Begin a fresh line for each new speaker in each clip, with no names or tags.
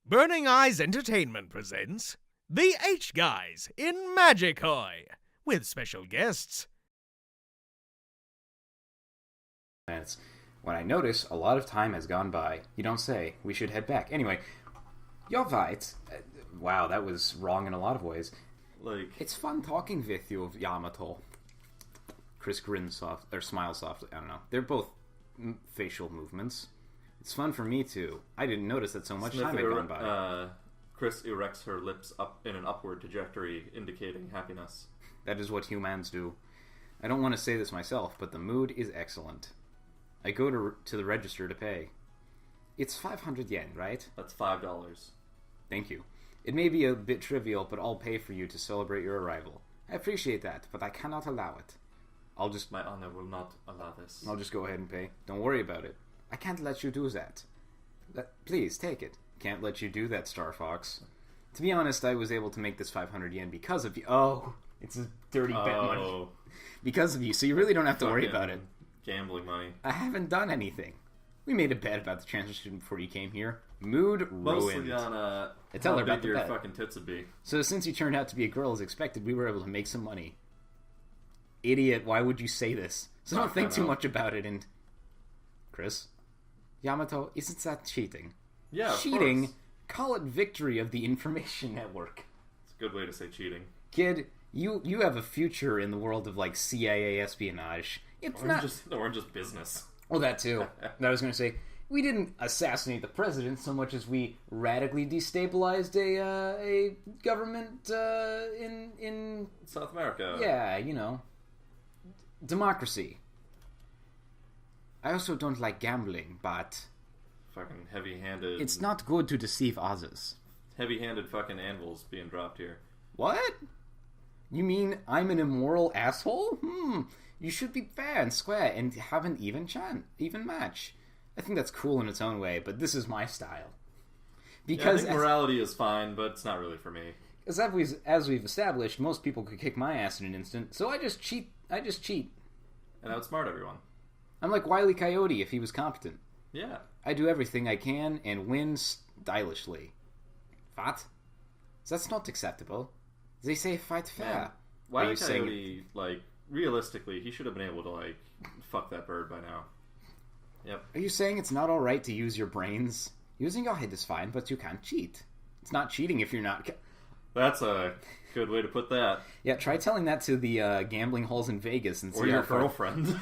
Burning Eyes Entertainment presents The H-Guys in Majikoi, with special guests.
When I notice a lot of time has gone by, you don't say, we should head back. Anyway, you're right. Wow, that was wrong in a lot of ways. It's fun talking with you, Yamato. Chris grins soft, or smiles softly. I don't know. They're both facial movements. It's fun for me too. I didn't notice that so much time had gone by.
Chris erects her lips up in an upward trajectory, indicating happiness.
That is what humans do. I don't want to say this myself, but the mood is excellent. I go to the register to pay. It's 500 yen, right?
That's $5.
Thank you. It may be a bit trivial, but I'll pay for you to celebrate your arrival. I appreciate that, but I cannot allow it.
My honor will not allow this.
I'll just go ahead and pay. Don't worry about it. I can't let you do that. Please, take it. Can't let you do that, Star Fox. To be honest, I was able to make this 500 yen because of you. Oh, it's a dirty bet money. Because of you, so you really don't have to worry about it.
Gambling money.
I haven't done anything. We made a bet about the transition before you came here. Mood ruined.
Mostly on how big your fucking tits would be.
So since you turned out to be a girl as expected, we were able to make some money. Idiot, why would you say this? So don't think too much about it and... Chris? Yamato, isn't that cheating?
Yeah,
cheating? Call it victory of the information network.
It's a good way to say cheating.
Kid, you have a future in the world of, like, CIA espionage.
Or just business.
Well, that too. I was going to say, we didn't assassinate the president so much as we radically destabilized a government in...
South America.
Yeah, you know. Democracy. I also don't like gambling, but...
Fucking heavy-handed...
It's not good to deceive others.
Heavy-handed fucking anvils being dropped here.
What? You mean I'm an immoral asshole? You should be fair and square and have an even match. I think that's cool in its own way, but this is my style.
Because I think morality is fine, but it's not really for me.
As we've established, most people could kick my ass in an instant, so I just cheat.
And outsmart everyone.
I'm like Wile E. Coyote if he was competent.
Yeah.
I do everything I can and win stylishly. What? That's not acceptable. They say fight fair.
Yeah. Wile E. Coyote, realistically, he should have been able to, fuck that bird by now. Yep.
Are you saying it's not alright to use your brains? Using your head is fine, but you can't cheat. It's not cheating if you're not...
That's a good way to put that.
Yeah, try telling that to the gambling halls in Vegas and see
or your girlfriend.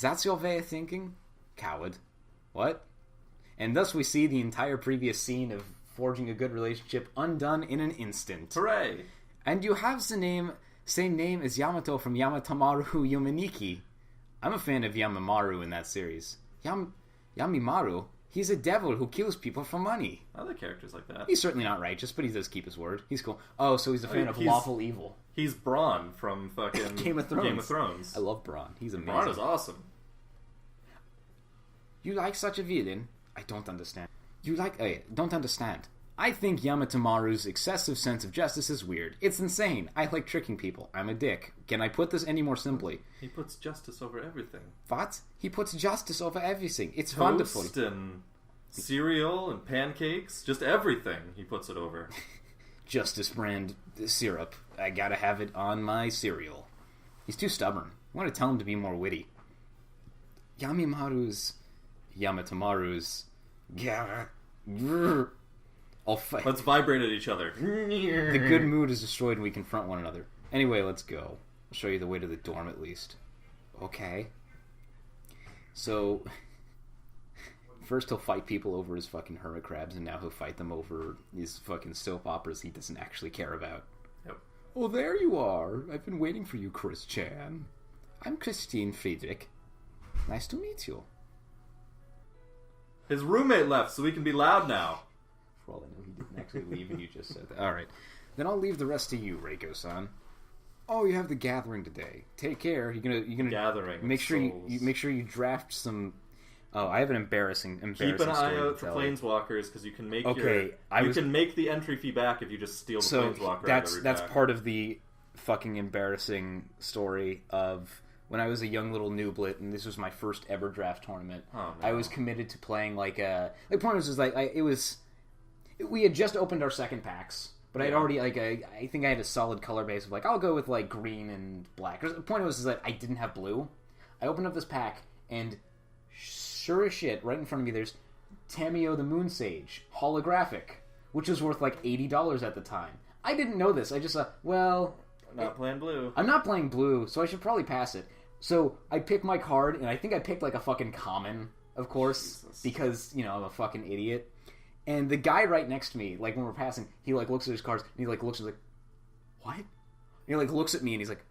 That's your way of thinking? Coward. What? And thus we see the entire previous scene of forging a good relationship undone in an instant.
Hooray!
And you have the same name as Yamato from Yamatamaru Yumaniki. I'm a fan of Yamamaru in that series. Yamimaru? He's a devil who kills people for money.
I like characters like that.
He's certainly not righteous, but he does keep his word. He's cool. Oh, so he's a fan of lawful evil.
He's Braun from fucking
Game of
Thrones.
I love Braun. He's amazing.
Braun is awesome.
You like such a villain? I don't understand. Don't understand. I think Yamatamaru's excessive sense of justice is weird. It's insane. I like tricking people. I'm a dick. Can I put this any more simply?
He puts justice over everything.
What? He puts justice over everything. It's
Toast
wonderful.
And cereal and pancakes. Just everything he puts it over.
Justice brand syrup. I gotta have it on my cereal. He's too stubborn. I want to tell him to be more witty. Yamatamaru's... I'll fight.
Let's vibrate at each other.
The good mood is destroyed when we confront one another. Anyway, let's go. I'll show you the way to the dorm at least. Okay. So, first he'll fight people over his fucking hermit crabs, and now he'll fight them over his fucking soap operas he doesn't actually care about.
Yep.
Oh, there you are. I've been waiting for you, Chris Chan. I'm Christine Friedrich. Nice to meet you.
His roommate left, so we can be loud now.
For all I know, he didn't actually leave, and you just said that. Alright. Then I'll leave the rest to you, Reiko-san. Oh, you have the gathering today. Take care. You're gonna
gathering.
Make sure you draft some. Oh, I have an embarrassing
Keep an eye out for planeswalkers because you can make can make the entry fee back if you just steal the planeswalker.
That's part of the fucking embarrassing story of when I was a young little nooblet, and this was my first ever draft tournament.
Oh, no.
I was committed to playing like point was like we had just opened our second packs, but I'd already I think I had a solid color base of like I'll go with like green and black. The point was that I didn't have blue. I opened up this pack, and sure as shit, right in front of me, there's Tamio the Moon Sage holographic, which was worth like $80 at the time. I didn't know this. I just thought, well,
not playing blue.
I'm not playing blue, so I should probably pass it. So I picked my card, and I think I picked like a fucking common, of course,
Jesus.
because I'm a fucking idiot. And the guy right next to me, like when we're passing, he like looks at his cards, and he like looks and he's like, what? And he like looks at me, and he's like,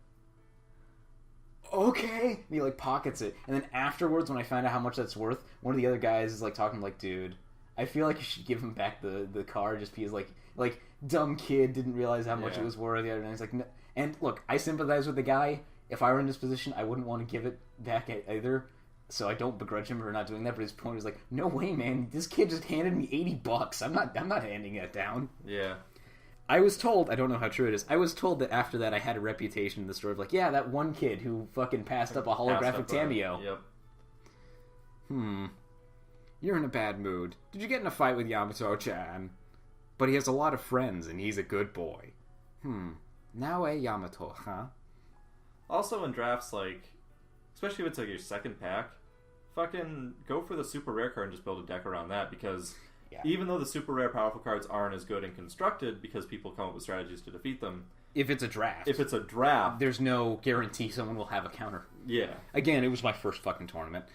okay, and he like pockets it. And then afterwards, when I find out how much that's worth, one of the other guys is like talking like, dude, I feel like you should give him back the card just because like dumb kid didn't realize how much it was worth. The other night, he's like, no. And look, I sympathize with the guy. If I were in this position, I wouldn't want to give it back either. So I don't begrudge him for not doing that. But his point was like, no way, man, this kid just handed me $80. I'm not handing that down.
Yeah.
I was told, I don't know how true it is, I was told that after that I had a reputation in the store of like, yeah, that one kid who fucking passed up a holographic Tamio.
Yep.
You're in a bad mood. Did you get in a fight with Yamato-chan? But he has a lot of friends and he's a good boy. Now Yamato, huh?
Also in drafts, like, especially if it's like your second pack, fucking go for the super rare card and just build a deck around that, because even though the super rare powerful cards aren't as good and constructed because people come up with strategies to defeat them,
if it's a draft, there's no guarantee someone will have a counter.
Yeah.
Again, it was my first fucking tournament.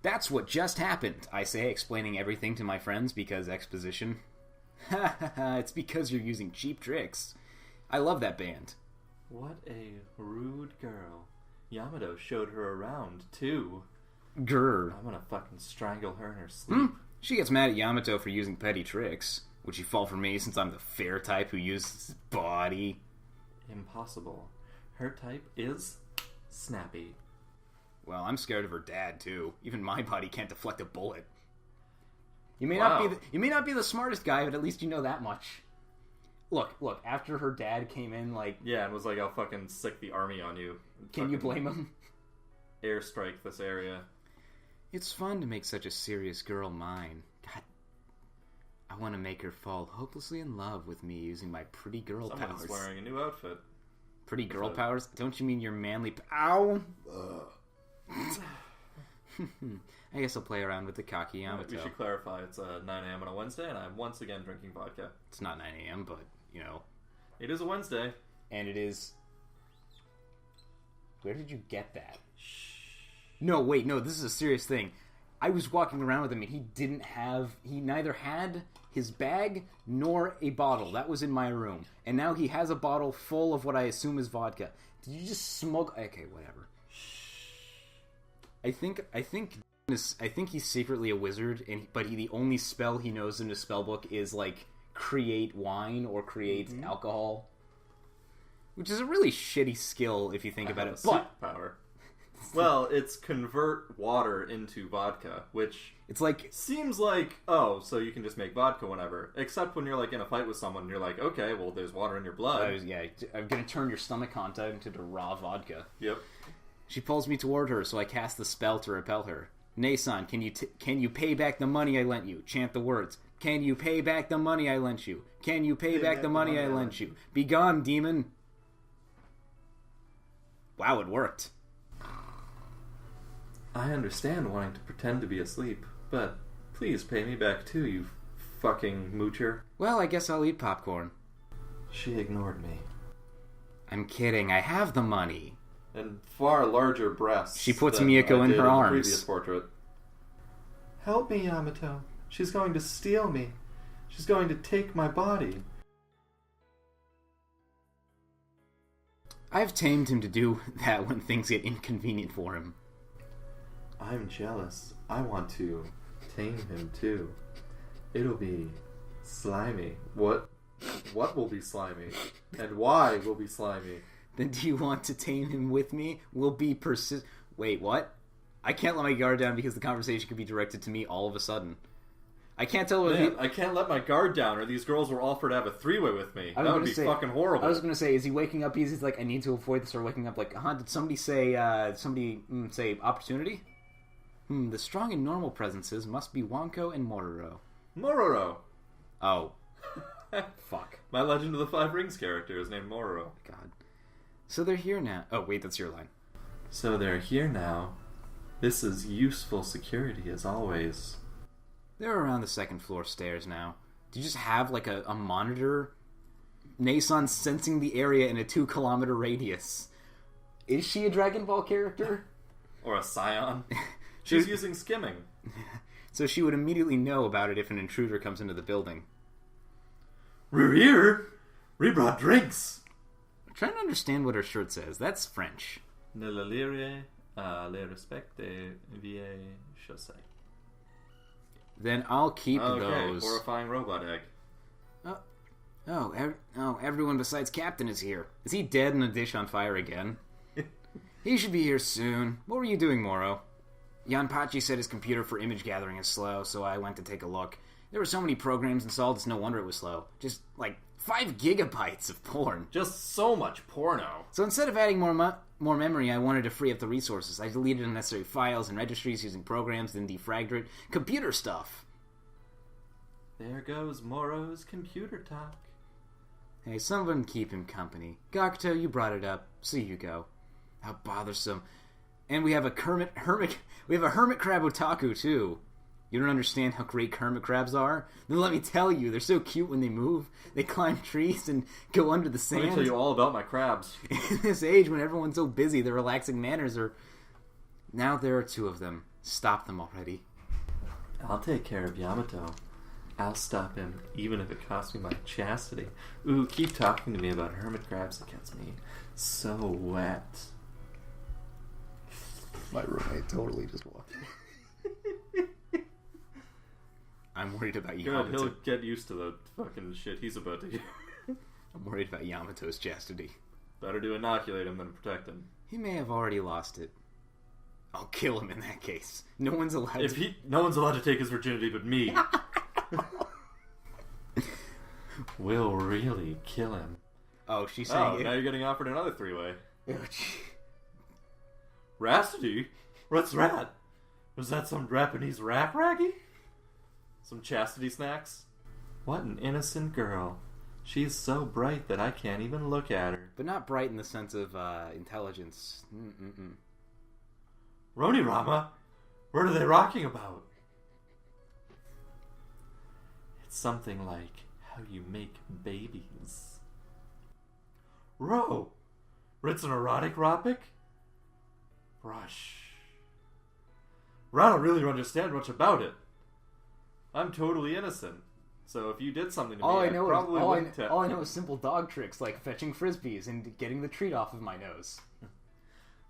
That's what just happened, I say, explaining everything to my friends because exposition. Ha ha ha, it's because you're using cheap tricks. I love that band.
What a rude girl. Yamato showed her around, too.
Grr.
I'm gonna fucking strangle her in her sleep.
She gets mad at Yamato for using petty tricks. Would she fall for me since I'm the fair type who uses his body?
Impossible. Her type is snappy.
Well, I'm scared of her dad, too. Even my body can't deflect a bullet. You may not be the smartest guy, but at least you know that much. Look, after her dad came in, like...
Yeah, and was like, I'll fucking sick the army on you.
Can you blame him?
Airstrike this area.
It's fun to make such a serious girl mine. God, I want to make her fall hopelessly in love with me using my pretty girl
Someone's
powers.
wearing a new outfit.
Pretty girl powers? Don't you mean your manly... Ow! I guess I'll play around with the cocky Yamato.
We should clarify, it's 9 a.m. on a Wednesday, and I'm once again drinking vodka.
It's not 9 a.m., but,
It is a Wednesday.
And it is... Where did you get that? No, wait, no, this is a serious thing. I was walking around with him, and he neither had his bag nor a bottle. That was in my room. And now he has a bottle full of what I assume is vodka. Did you just smoke... Okay, whatever. I think he's secretly a wizard, but the only spell he knows in his spellbook is, like, create wine or create alcohol. Which is a really shitty skill if you think about it. But
power. Well, it's convert water into vodka, which
it's like
seems like, oh, so you can just make vodka whenever. Except when you're like in a fight with someone and you're like, okay, well, there's water in your blood.
I'm gonna turn your stomach content into raw vodka.
Yep.
She pulls me toward her, so I cast the spell to repel her. Nay-san, can you pay back the money I lent you? Chant the words. Can you pay back the money I lent you? Can you pay back the money I lent you? Be gone, demon. Wow, it worked.
I understand wanting to pretend to be asleep, but please pay me back too, you fucking moocher.
Well, I guess I'll eat popcorn.
She ignored me.
I'm kidding, I have the money.
And far larger breasts.
She puts Miyako in her arms.
Previous portrait. Help me, Yamato. She's going to steal me. She's going to take my body.
I've tamed him to do that when things get inconvenient for him.
I'm jealous. I want to tame him too. It'll be slimy. What will be slimy? And why will be slimy?
Then do you want to tame him with me? We'll be Wait, what? I can't let my guard down because the conversation could be directed to me all of a sudden. I can't tell
Man, I can't let my guard down, or these girls will offer to have a three-way with me. That would be fucking horrible.
I was going to say, is he waking up? He's like, I need to avoid this, or waking up like, did somebody say, say opportunity? The strong and normal presences must be Wonko and Mororo.
Mororo!
Oh. Fuck.
My Legend of the Five Rings character is named Mororo.
God. So they're here now. Oh, wait, that's your line.
So they're here now. This is useful security, as always.
They're around the second floor stairs now. Do you just have, like, a monitor? Nason sensing the area in a 2-kilometer radius. Is she a Dragon Ball character?
Or a Scion? She's using skimming.
So she would immediately know about it if an intruder comes into the building.
We're here! We brought drinks!
I'm trying to understand what her shirt says. That's French.
Ne le lire, le respecte, vie chaussee.
Then I'll keep those.
Horrifying robot egg.
Everyone besides Captain is here. Is he dead in a dish on fire again? He should be here soon. What were you doing, Moro? Yanpachi said his computer for image gathering is slow, so I went to take a look. There were so many programs installed, it's no wonder it was slow. Just, 5 gigabytes of porn.
Just so much porno.
So instead of adding more memory, I wanted to free up the resources. I deleted unnecessary files and registries using programs, then defragged it. Computer stuff.
There goes Moro's computer talk.
Hey, someone keep him company. Gakuto, you brought it up, so you go. How bothersome. And we have a hermit crab otaku, too. You don't understand how great hermit crabs are? Then let me tell you, they're so cute when they move. They climb trees and go under the sand.
Let me tell you all about my crabs.
In this age, when everyone's so busy, their relaxing manners are... Now there are 2 of them. Stop them already.
I'll take care of Yamato. I'll stop him, even if it costs me my chastity. Ooh, keep talking to me about hermit crabs. It gets me so wet.
My roommate totally just walked in. I'm worried about Yamato.
Good, he'll get used to the fucking shit he's about to do.
I'm worried about Yamato's chastity.
Better to inoculate him than protect him.
He may have already lost it. I'll kill him in that case. No one's allowed
No one's allowed to take his virginity but me. We'll really kill him.
Oh, she's saying
now you're getting offered another 3-way.
Oh,
Rhapsody? What's that? Was that some Japanese rap raggy? Some chastity snacks? What an innocent girl. She's so bright that I can't even look at her.
But not bright in the sense of intelligence.
Roni Rama? What are they rocking about? It's something like how you make babies. Ro! It's an erotic ropic? Rush. I don't really understand much about it. I'm totally innocent. So if you did something to me, I probably wouldn't
all I know is simple dog tricks like fetching frisbees and getting the treat off of my nose.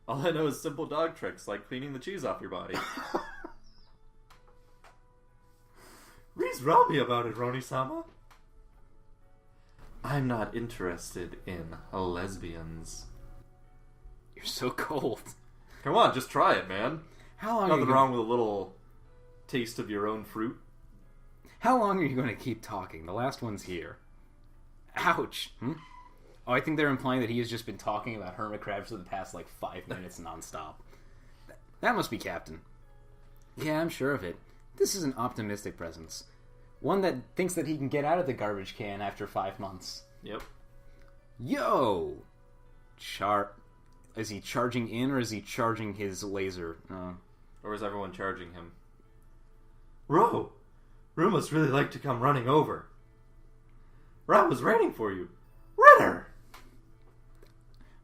All I know is simple dog tricks like cleaning the cheese off your body. Please roll me about it, Roni-sama. I'm not interested in lesbians.
You're so cold.
Come on, just try it, man.
How long?
Nothing wrong with a little taste of your own fruit.
How long are you going to keep talking? The last one's here. Ouch. Oh, I think they're implying that he has just been talking about hermit crabs for the past, 5 minutes nonstop. That must be Captain. Yeah, I'm sure of it. This is an optimistic presence. One that thinks that he can get out of the garbage can after 5 months.
Yep.
Yo! Is he charging in, or is he charging his laser?
Or is everyone charging him? Ro must really like to come running over. Ro was waiting for you. Ritter!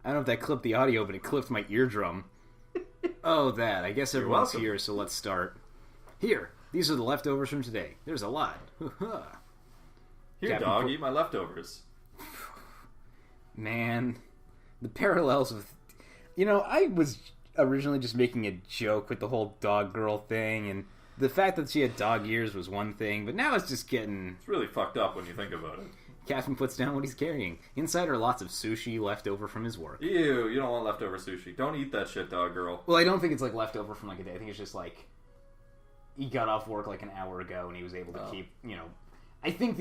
I don't know if that clipped the audio, but it clipped my eardrum. Oh, that. I guess everyone's here, so let's start. Here, these are the leftovers from today. There's a lot.
Here, Captain dog, eat my leftovers.
Man, the parallels with... I was originally just making a joke with the whole dog girl thing, and the fact that she had dog ears was one thing, but now it's just getting...
It's really fucked up when you think about it.
Captain puts down what he's carrying. Inside are lots of sushi left over from his work.
Ew, you don't want leftover sushi. Don't eat that shit, dog girl.
Well, I don't think it's leftover from a day. I think it's just he got off work like an hour ago and he was able to keep, you know... I think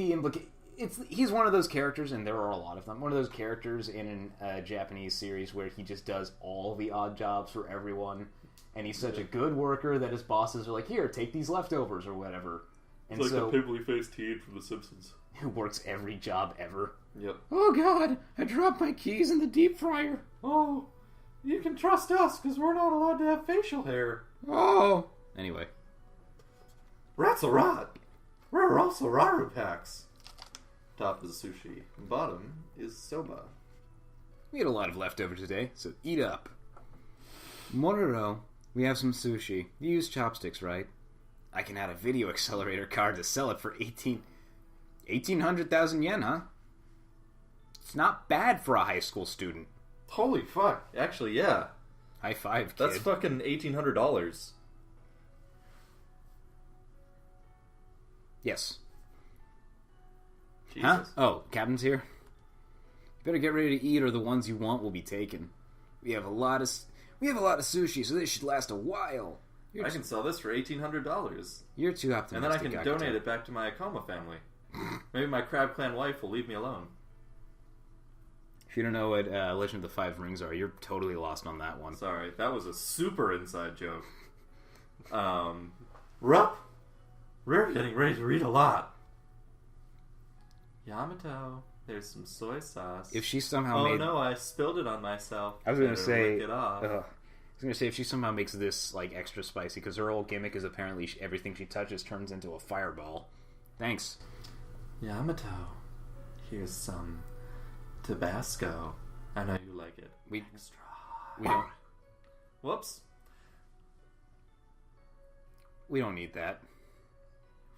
he's one of those characters, and there are a lot of them, one of those characters in a Japanese series where he just does all the odd jobs for everyone, and he's such a good worker that his bosses are like, here, take these leftovers or whatever. And
it's like the pimply-faced teen from The Simpsons.
Who works every job ever.
Yep.
Oh god, I dropped my keys in the deep fryer.
Oh, you can trust us, because we're not allowed to have facial hair.
Oh. Anyway.
Rat's a rot. We're also raru packs. Top is sushi. Bottom is soba.
We had a lot of leftovers today, so eat up. Mororo, we have some sushi. You use chopsticks, right? I can add a video accelerator card to sell it for 1,800,000 yen, huh? It's not bad for a high school student.
Holy fuck. Actually, yeah.
High five, kid.
That's fucking $1,800.
Yes.
Jesus.
Huh? Oh, Captain's here? You better get ready to eat or the ones you want will be taken. We have a lot of sushi, so this should last a while.
I can sell this for $1,800.
You're too optimistic.
And then I can donate it back to my Akoma family. Maybe my Crab Clan wife will leave me alone.
If you don't know what Legend of the Five Rings are, you're totally lost on that one.
Sorry, that was a super inside joke. Rup, we're getting ready to read a lot. Yamato, there's some soy sauce.
If she somehow
Oh no, I spilled it on myself.
I was going to say...
Lick it off.
I was going to say, if she somehow makes this, like, extra spicy, because her whole gimmick is apparently everything she touches turns into a fireball. Thanks.
Yamato, here's some Tabasco. I know you like it. Extra.
We don't...
Whoops.
We don't need that.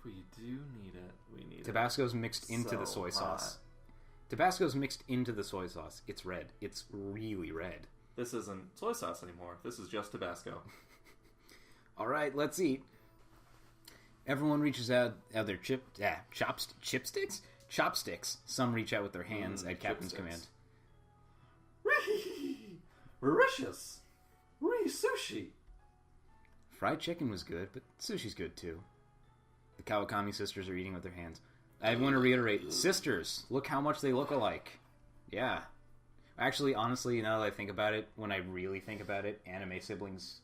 We do need it. We need
Tabasco's mixed into the soy sauce. Tabasco's mixed into the soy sauce. It's red. It's really red.
This isn't soy sauce anymore. This is just Tabasco.
Alright, let's eat. Everyone reaches out their chopsticks? Chopsticks. Some reach out with their hands at Captain's command.
Mauritius! Sushi!
Fried chicken was good, but sushi's good too. The Kawakami sisters are eating with their hands. I want to reiterate, sisters, look how much they look alike. Yeah. Actually, honestly, now that I think about it, when I really think about it, anime siblings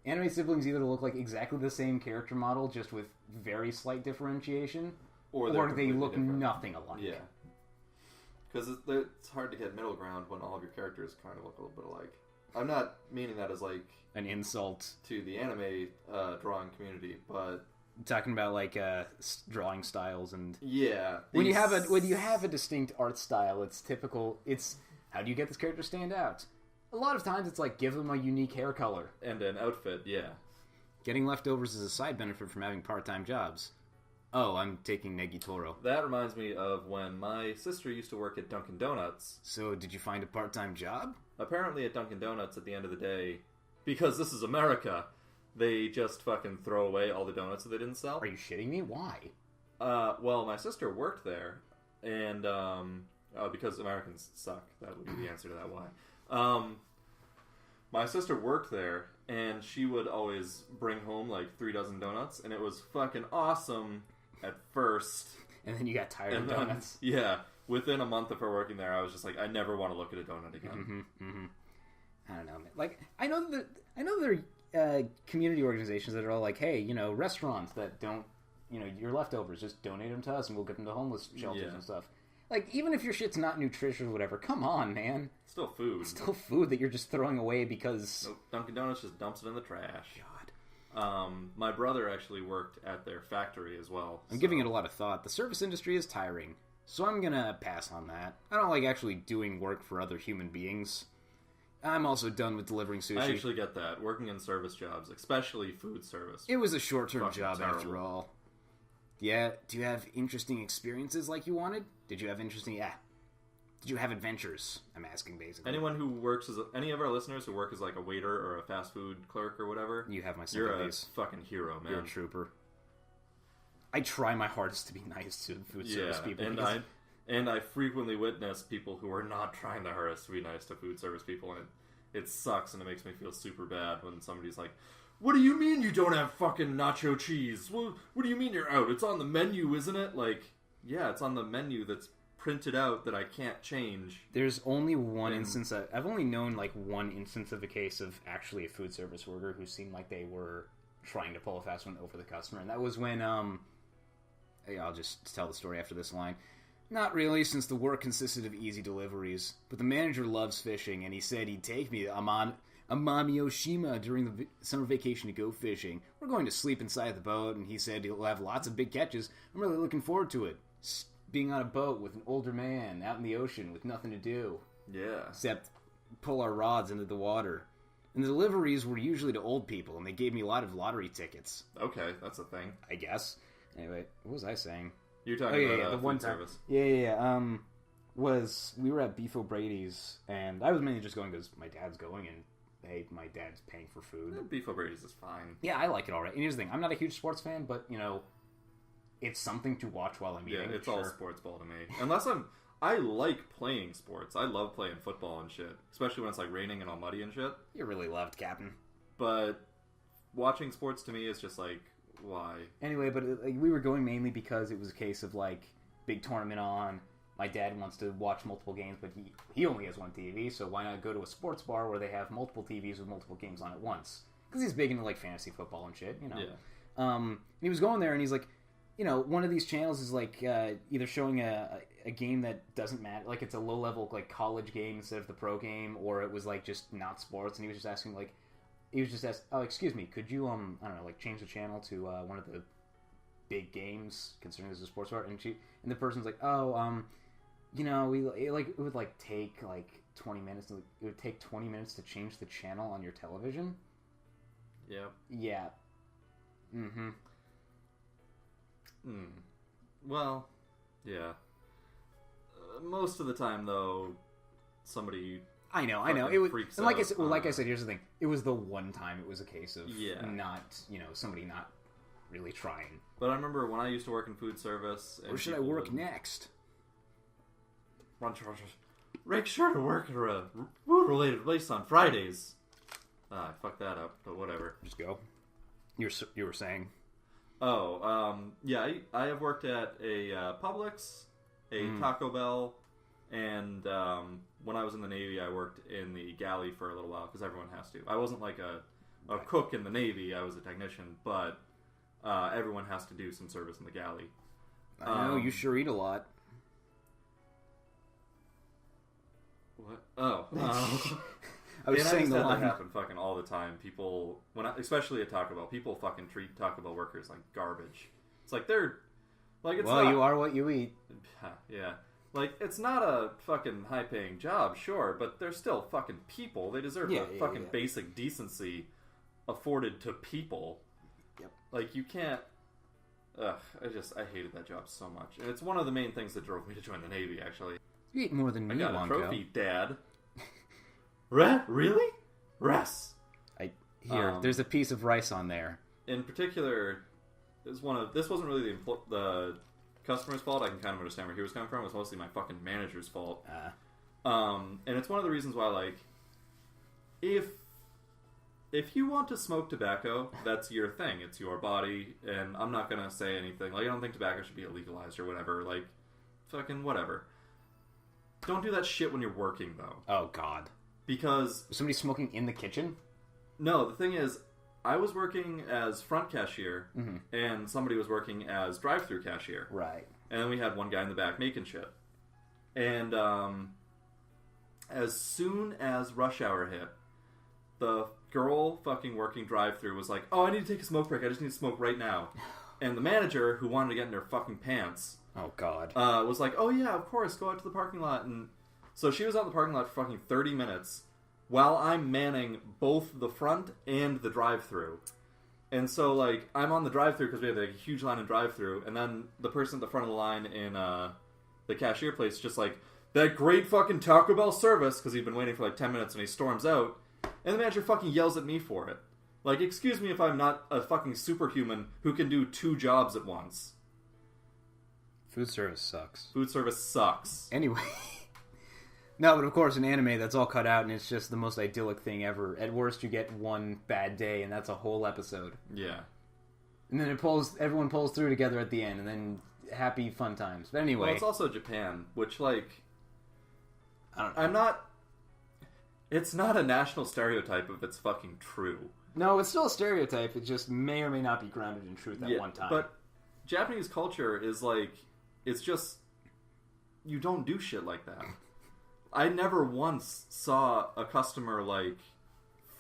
either look like exactly the same character model, just with very slight differentiation, or they look different. Nothing alike.
Yeah. Because it's hard to get middle ground when all of your characters kind of look a little bit alike. I'm not meaning that as, like...
an insult.
To the anime drawing community, but...
Talking about, like, drawing styles and...
Yeah.
When you have a distinct art style, it's typical... It's... How do you get this character to stand out? A lot of times it's like, give them a unique hair color.
And an outfit, yeah.
Getting leftovers is a side benefit from having part-time jobs. Oh, I'm taking Negitoro.
That reminds me of when my sister used to work at Dunkin' Donuts.
So, did you find a part-time job?
Apparently at Dunkin' Donuts, at the end of the day, because this is America, they just fucking throw away all the donuts that they didn't sell.
Are you shitting me? Why?
Well, my sister worked there, and, because Americans suck. That would be the answer to that why. My sister worked there, and she would always bring home, like, 3 dozen donuts, and it was fucking awesome at first.
And then you got tired of donuts.
Yeah. Within a month of her working there, I was just like, I never want to look at a donut again.
I don't know, man. Like, I know there are community organizations that are all like, hey, restaurants that don't, your leftovers, just donate them to us and we'll get them to homeless shelters and stuff. Like, even if your shit's not nutritious or whatever, come on, man.
Still food.
It's still food that you're just throwing away because...
Nope. Dunkin' Donuts just dumps it in the trash.
God.
My brother actually worked at their factory as well.
I'm giving it a lot of thought. The service industry is tiring, so I'm gonna pass on that. I don't like actually doing work for other human beings. I'm also done with delivering sushi.
I actually get that. Working in service jobs, especially food service.
It was a short-term job after all. Yeah, do you have interesting experiences like you wanted? Did you have adventures? I'm asking, basically.
Anyone who works any of our listeners who work as like a waiter or a fast food clerk or whatever,
you have my sympathies.
You're a fucking hero, man.
You're a trooper. I try my hardest to be nice to food service people.
And I frequently witness people who are not trying their hardest to be nice to food service people, and it sucks, and it makes me feel super bad when somebody's like, what do you mean you don't have fucking nacho cheese? What do you mean you're out? It's on the menu, isn't it? Like, yeah, it's on the menu that's printed out that I can't change.
There's only one instance. I've only known like one instance of a case of actually a food service worker who seemed like they were trying to pull a fast one over the customer, and that was when I'll just tell the story after this line. Not really, since the work consisted of easy deliveries, but the manager loves fishing, and he said he'd take me to Amami-Oshima during the summer vacation to go fishing. We're going to sleep inside the boat, and he said he'll have lots of big catches. I'm really looking forward to it. Being on a boat with an older man out in the ocean with nothing to do.
Yeah.
Except pull our rods into the water. And the deliveries were usually to old people, and they gave me a lot of lottery tickets.
Okay, that's a thing.
I guess. Anyway, what was I saying?
You're talking about
the one time.
service.
Yeah. We were at Beef O'Brady's, and I was mainly just going because my dad's going, and hey, my dad's paying for food.
Beef O'Brady's is fine.
Yeah, I like it all right. And here's the thing, I'm not a huge sports fan, but, you know, it's something to watch while I'm eating.
Yeah, it's all sports ball to me. I like playing sports. I love playing football and shit. Especially when it's like raining and all muddy and shit.
You're really loved, Captain.
But watching sports to me is just like, why?
Anyway, but we were going mainly because it was a case of like, big tournament on. My dad wants to watch multiple games, but he only has one TV, so why not go to a sports bar where they have multiple TVs with multiple games on at once? Because he's big into like fantasy football and shit, you know.
Yeah.
He was going there, and he's like, you know, one of these channels is like either showing a game that doesn't matter, like it's a low level like college game instead of the pro game, or it was like just not sports, and he was just asking like, oh, excuse me, could you I don't know, like change the channel to one of the big games, considering this is a sports bar, and the person's like, oh, you know, it would like take like 20 minutes. It would take 20 minutes to change the channel on your television.
Yeah.
Yeah. Mm-hmm.
Well, yeah. Most of the time, though, somebody.
I know. It was, and like I said, here's the thing. It was the one time it was a case of not, you know, somebody not really trying.
But I remember when I used to work in food service.
Where should I work next?
Make sure to work at a food-related place on Fridays. I fucked that up, but whatever.
Just go. You were saying.
Oh, yeah, I have worked at a Publix, a Taco Bell, and when I was in the Navy, I worked in the galley for a little while, because everyone has to. I wasn't like a cook in the Navy, I was a technician, but everyone has to do some service in the galley.
I know, you sure eat a lot.
What? Oh.
I was saying
that happen fucking all the time. People, especially at Taco Bell, people fucking treat Taco Bell workers like garbage. It's like they're like, it's
you are what you eat.
Yeah, like it's not a fucking high paying job, sure, but they're still fucking people. They deserve fucking basic decency afforded to people.
Yep.
Like you can't. I hated that job so much, and it's one of the main things that drove me to join the Navy. Actually,
you eat more than me,
I got
Lonko.
a trophy, Dad. Really? Rice.
There's a piece of rice on there.
In particular, this wasn't really the customer's fault. I can kind of understand where he was coming from. It was mostly my fucking manager's fault. And it's one of the reasons why, like, if you want to smoke tobacco, that's your thing. It's your body, and I'm not gonna say anything. Like, I don't think tobacco should be legalized or whatever. Like, fucking whatever. Don't do that shit when you're working, though.
Oh, God.
Because...
Was somebody smoking in the kitchen?
No, the thing is, I was working as front cashier, and somebody was working as drive-thru cashier.
Right.
And then we had one guy in the back making shit. And as soon as rush hour hit, the girl fucking working drive-thru was like, oh, I need to take a smoke break. I just need to smoke right now. And the manager, who wanted to get in their fucking pants...
Oh, God.
Was like, oh, yeah, of course, go out to the parking lot. And so she was out in the parking lot for fucking 30 minutes while I'm manning both the front and the drive-thru. And so, like, I'm on the drive-thru because we have like, a huge line in drive-thru, and then the person at the front of the line in the cashier place just like, that great fucking Taco Bell service, because he'd been waiting for like 10 minutes, and he storms out, and the manager fucking yells at me for it. Like, excuse me if I'm not a fucking superhuman who can do 2 jobs at once.
Food service sucks.
Food service sucks.
Anyway, No, but of course, in anime, that's all cut out, and it's just the most idyllic thing ever. At worst, you get one bad day, and that's a whole episode.
Yeah.
And then everyone pulls through together at the end, and then happy, fun times. But anyway.
Well, it's also Japan, which, like...
I don't know.
It's not a national stereotype if it's fucking true.
No, it's still a stereotype. It just may or may not be grounded in truth at one time.
But Japanese culture is like... It's just... You don't do shit like that. I never once saw a customer, like...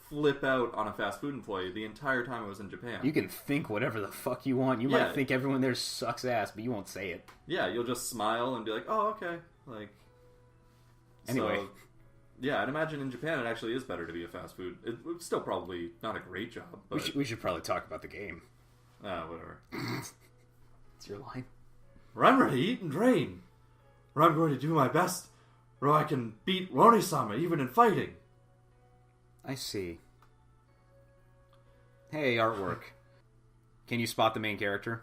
flip out on a fast food employee the entire time I was in Japan.
You can think whatever the fuck you want. You might think everyone there sucks ass, but you won't say it.
Yeah, you'll just smile and be like, oh, okay. Like...
Anyway.
So, yeah, I'd imagine in Japan it actually is better to be a fast food. It's still probably not a great job, but...
We should probably talk about the game.
Whatever.
It's your line.
I'm ready to eat and drain. Or I'm going to do my best, or I can beat Roni-sama even in fighting.
I see. Hey, artwork. Can you spot the main character?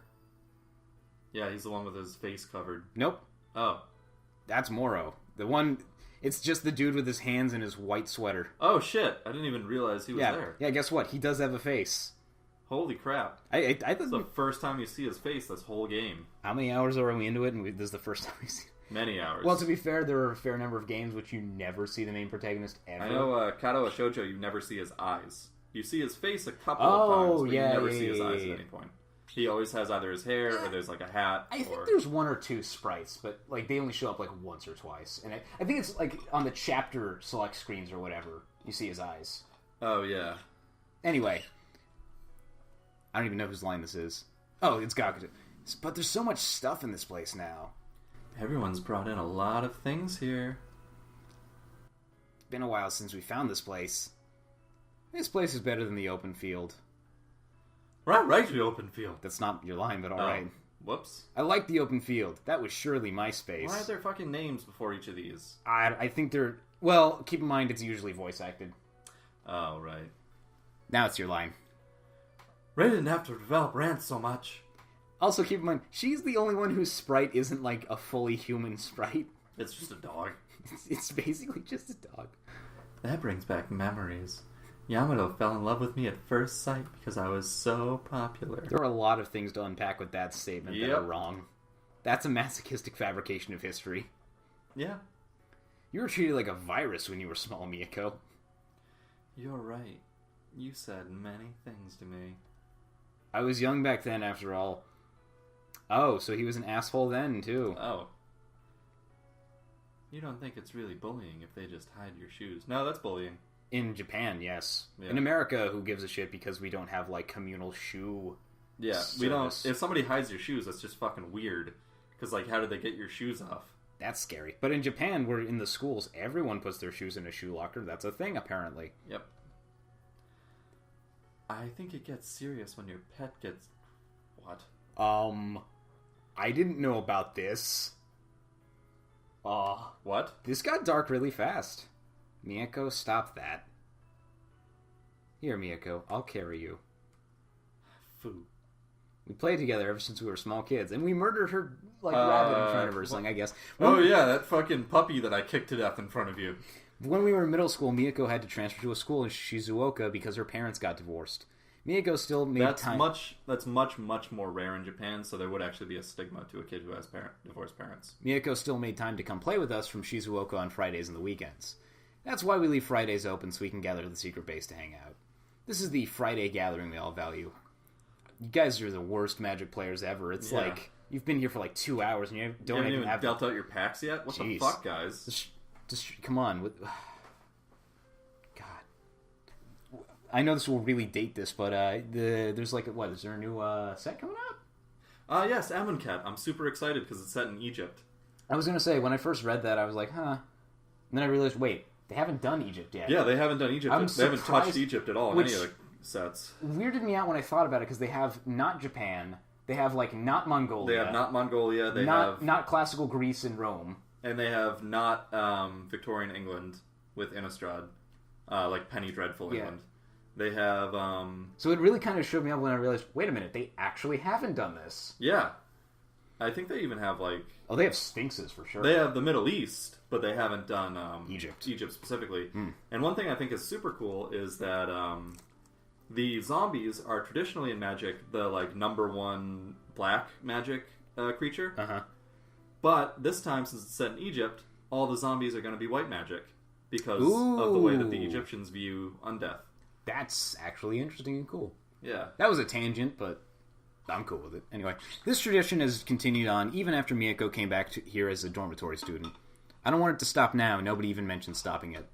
Yeah, he's the one with his face covered.
Nope.
Oh.
That's Moro. The one... It's just the dude with his hands in his white sweater.
Oh, shit. I didn't even realize he was there.
Yeah, guess what? He does have a face.
Holy crap.
I
It's the first time you see his face this whole game.
How many hours are we into it, and this is the first time we see it?
Many hours.
Well, to be fair, there are a fair number of games which you never see the main protagonist ever.
I know Kato Shoujo, you never see his eyes. You see his face a couple of times, but you never see his eyes at any point. He always has either his hair or there's like a hat.
I think there's one or two sprites, but like they only show up like once or twice. And I think it's like on the chapter select screens or whatever, you see his eyes.
Oh, yeah.
Anyway. I don't even know whose line this is. Oh, it's Gakuto. But there's so much stuff in this place now.
Everyone's brought in a lot of things here.
It's been a while since we found this place. This place is better than the open field.
Right, the open field.
That's not your line, but alright.
Whoops.
I like the open field. That was surely my space.
Why are there fucking names before each of these?
I think they're... Well, keep in mind it's usually voice acted.
Oh, right.
Now it's your line.
Ray didn't have to develop Rant so much.
Also, keep in mind, she's the only one whose sprite isn't like a fully human sprite.
It's just a dog.
It's basically just a dog.
That brings back memories. Yamato fell in love with me at first sight because I was so popular.
There are a lot of things to unpack with that statement that are wrong. That's a masochistic fabrication of history.
Yeah.
You were treated like a virus when you were small, Miyako.
You're right. You said many things to me.
I was young back then, after all. Oh, so he was an asshole then, too.
Oh. You don't think it's really bullying if they just hide your shoes? No, that's bullying.
In Japan, yes.
Yeah.
In America, who gives a shit because we don't have, like, communal shoe service.
We don't... If somebody hides your shoes, that's just fucking weird. Because, like, how did they get your shoes off?
That's scary. But in Japan, where in the schools, everyone puts their shoes in a shoe locker. That's a thing, apparently.
Yep. I think it gets serious when your pet gets... What?
I didn't know about this.
What?
This got dark really fast. Miyako, stop that. Here, Miyako, I'll carry you.
Foo.
We played together ever since we were small kids, and we murdered her, like, rabbit in front of her, something, I guess.
Yeah, that fucking puppy that I kicked to death in front of you.
When we were in middle school, Miyako had to transfer to a school in Shizuoka because her parents got divorced. Miyako still made time...
That's much more rare in Japan, so there would actually be a stigma to a kid who has divorced parents.
Miyako still made time to come play with us from Shizuoka on Fridays and the weekends. That's why we leave Fridays open so we can gather to the secret base to hang out. This is the Friday gathering we all value. You guys are the worst Magic players ever. It's like, you've been here for like 2 hours and you don't even have...
dealt out your packs yet? What the fuck, guys?
Just come on. God. I know this will really date this, but there's like, what, is there a new set coming out?
Yes, Amonkhet. I'm super excited because it's set in Egypt.
I was going to say, when I first read that, I was like, huh. And then I realized, wait, they haven't done Egypt yet.
Yeah, they haven't done Egypt. They haven't touched Egypt at all in any of the sets.
Weirded me out when I thought about it because they have not Japan, they have like not Mongolia.
They have not Mongolia. They have
not classical Greece and Rome,
and they have not Victorian England with Innistrad, like Penny Dreadful England. They have.
So it really kind of showed me up when I realized, wait a minute, they actually haven't done this.
Yeah. I think they even have like...
Oh, they have sphinxes for sure.
They have the Middle East, but they haven't done
Egypt
specifically. And one thing I think is super cool is that the zombies are traditionally in Magic the like number one black magic creature. But this time, since it's set in Egypt, all the zombies are going to be white magic because of the way that the Egyptians view undeath.
That's actually interesting and cool.
Yeah.
That was a tangent, but I'm cool with it. Anyway, this tradition has continued on even after Miyako came back here as a dormitory student. I don't want it to stop now. Nobody even mentioned stopping it.